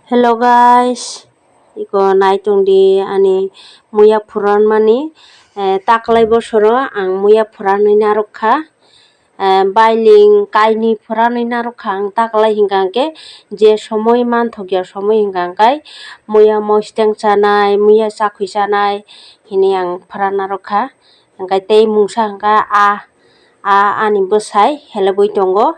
Hello guys, iko naitung di ani muya puran mani taklai bosoro ang muya puran narokha bailing kaini puran narokha ang taklai hingangke je somoy manthokya somoy hingangkai muya mosteng chanai muya chakhui chanai hini ang puran narokha hingkai tei mungsa hingka ani bwsai helebui tongo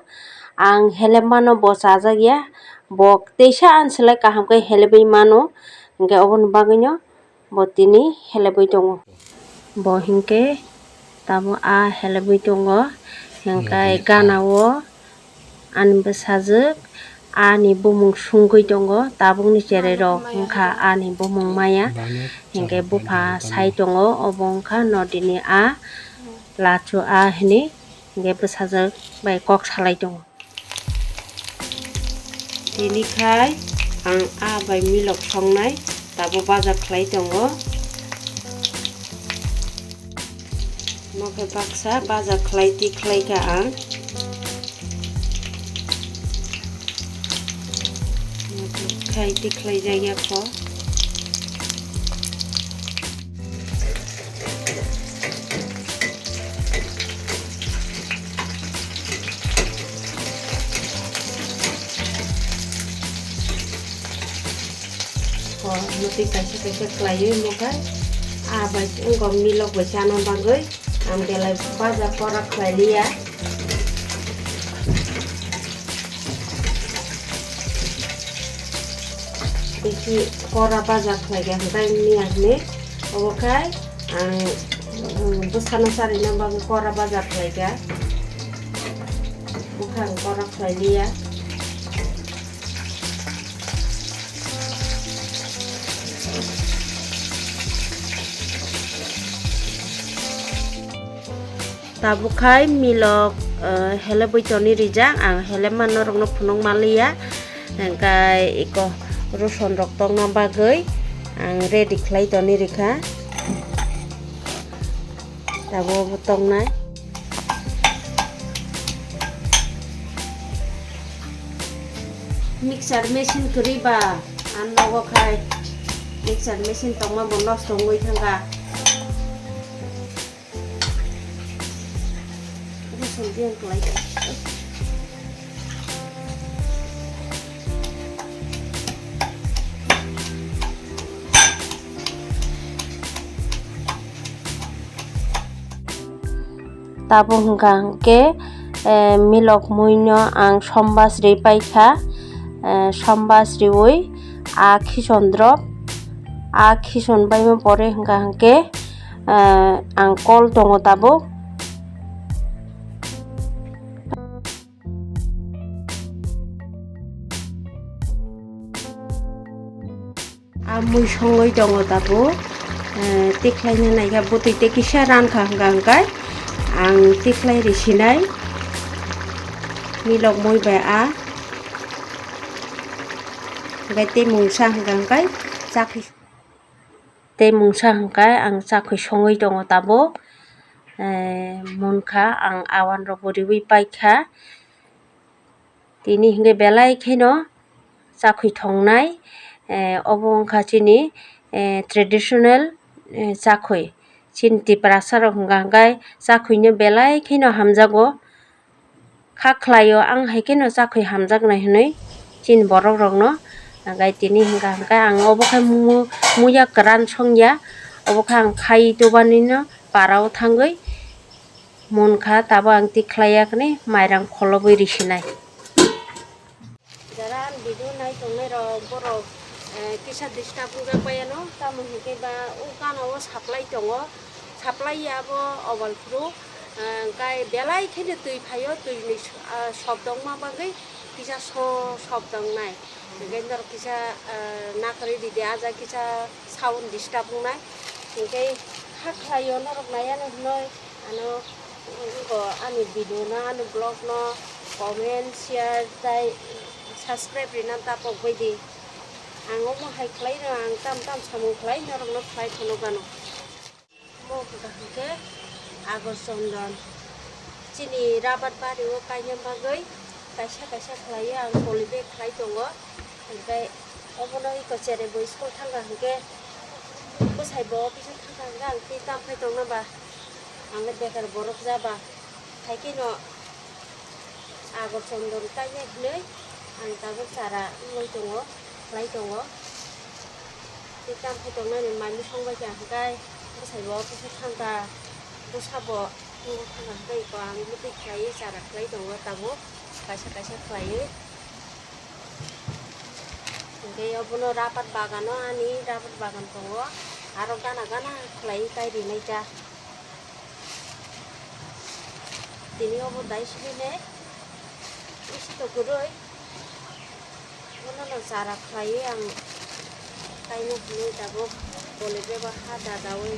ang helebmano bo chajakya bo teisa anselai kaham ke helebui mano hingke oboni bagui no bo tini helebui tongo bo hingke tabo helebui tongo hingkai ganao ani bwsajak ani bumung sungui tongo tabukni cherai rok wngkha ani bumung maya hingke bufa sai tongo obo wngkha nodini lachu hini hingke bwsajak bai kok salai tongo. Tini khai ang bai milok songnai tabo baja khlai tongo mokai baksa baja khlai ka ang khai khlai jaya ko nuti kaisa kelayu mokai bai ungkom milok bai chana bagui ang belai baja korak khlai lia iki kora baja khlai ga hingkai niakni obokai ang bwsano sarina bagui kora baja khlai ga bukhang korak khlai lia tabukai milok helebui toni rijak ang helebmano rokno phunuk malia hingkai iko ruson rok tongna bagui ang ready khlai toni rikha tabo tongnai mixer machine kuriba an logo khai mixer machine tongma bo nosto ngoi thangka sendirian kelai tabo hingke milok muino ang sombasri paikha sombasri ui khison drop khison baima pore hingke ang kol tongo tabo mui songoi tongo tabo tiklai naika butui te kisa rankha hingkai ang tiklai risinai milok mui bai hingkai te mungsa hingkai chakhui te mungsa hingkai ang chakhui songoi tongo tabo munkha ang awan rok bo riwi paikha tini hingke belai kheno chakhui thongnai obo wngkha chini traditional chakhui chini Tripura rok hingkha chakhui no belai kheno hamjago kha khlaio ang hai kheno chakhui hamjaknai hinui chini borok rok no hingkai tini hingkha ang obo khai muya kwran songya obo khai ang khai tobani no parao thangui munkha tabo ang tiklaiyakni mairang kholobui risinai jaran video nai tongnai rok borok kisa disturb ungjakbai no tamo hingke ba gana o saplai tongo saplai abo obalfru kai belai kheno tui phaio tui ni sobdongma bagui kisa sobdongnai hingke nor kisa nakri didi aja kisa sound disturb ungnai hingke khaklaio norok nayano hnoi ano ani video na ani blog no comment share tai subscribe rina tapok baidi ang omo hai khlai no ang tam samung khlai norok no khlai thono gano mo hingke agor sondon chini rabat bari o kainam bagui kaisa khlaio ang polybag khlai tongo hingke Obono iko chere bo school thangga hingke bosai bo office thangga hingke ang ti tampai tongna ba angke bekar borok jaba haike no agor chondon tainai hinoi ang tabuk chara loi tongo klai tongo ti tampai tongna ni mani songbai ka hingke bosai bo office thangga bosabo thangga hingke iko ang muti klai chara klai tongo tabuk kaisa klai hingke obono rapat bagano ani rapat bagan tongo aro gana klai tai rinai ja tini obo dai sibine isi to guroi ono chara klai ang taino hinoi tabuk bole beba ha dadawi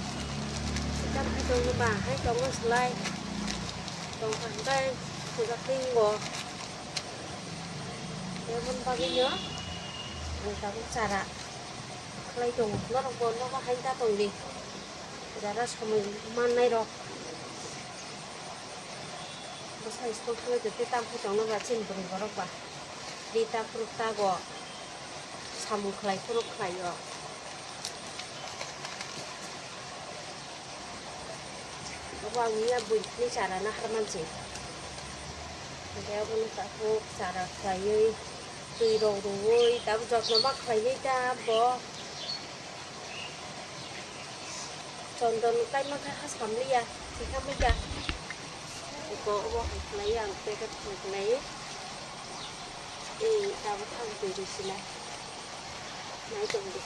tam pitong ba hai tongo slai tong hangkai sudah tinggo Ebon baginya ang tabuk chara klai tong norok bon no hai ta tong di jara samai manai rok bosai school thoi te tam pitong no ba chin buri borok ba rita prukta go samu klai pruk klai yo bawang niya bui ni cara na harmanci dia pun tak puk cara klai tui rong ruwui tapi jotno mak klai ni ta bo condon kai mak has kamli ya si kamli ya ko bo klai yang peket klai tabu thang tui di sila nai tong di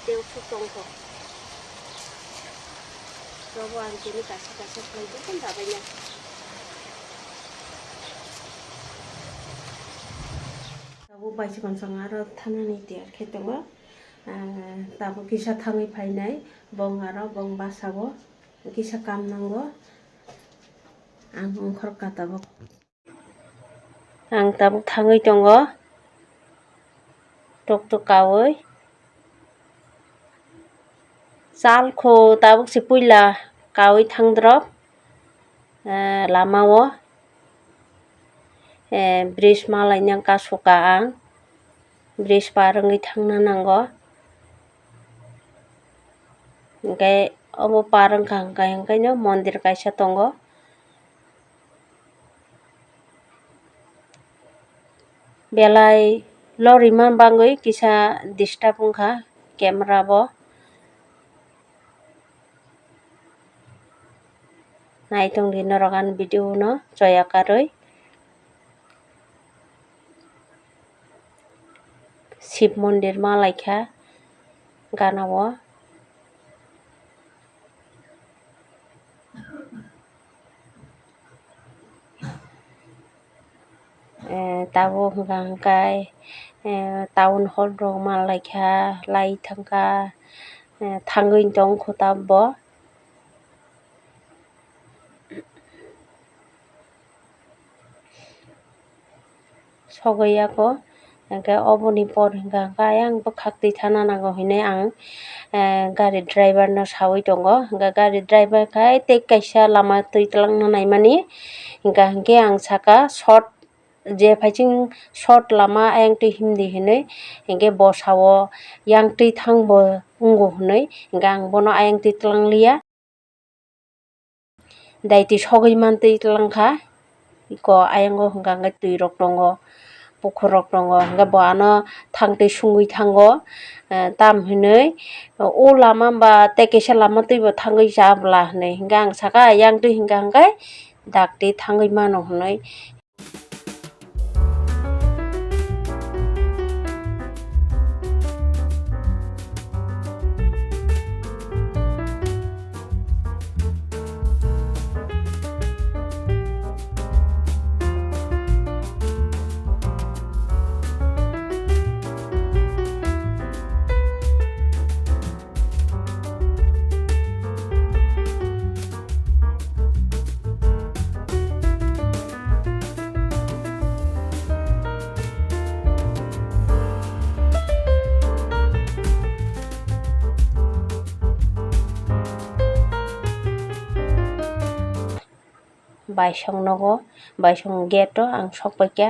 teu phuk tong ko bawang kini kasih klai itu kan tak banyak tabu baisi konsang aro thanani tiar khetongo tabu kisa thangi phainai bong aro bong basabo kisa kam nango ang ongkhor katabo ang tabu thangi tongo tok kawi salko tabuk si puila kawi thangdrop lamao bridge malai nang kasuka ang bridge parangi thangna nango hingke obo parang hingke no mondir kaisa tongo belai lori man bangui kisa disturb wngkha camera bo naitung di norokan video no joya karoi Shiv mondir malaikha ganao tabo hingkai town hall rok malaikha lai thangka thangui tong kho bo sogoi ako hingke oboni por hingka ayang bokak tui thana nango hinui ang gari driver no sawui tongo hingke gari driver khai tei kaisa lama tui twlangna naimani hingke ang saka short je paiching short lama ayang tui himdi hinui hingke bosao yang tui thangbo wngbo hinui hingke ang bono ayang tui twlanglia dai tui sogoi mantui twlangkha iko ayango hingka tui rok tongo pukur rok tongo hingke bo ano thangtui sungui thango tam hinui o lama ba tei kaisa lama tui bo thangui chabla hinui hingke ang saka yang tui hingka dak tui thangui mano hinui baisong nogo baisong gate o ang sokpaikha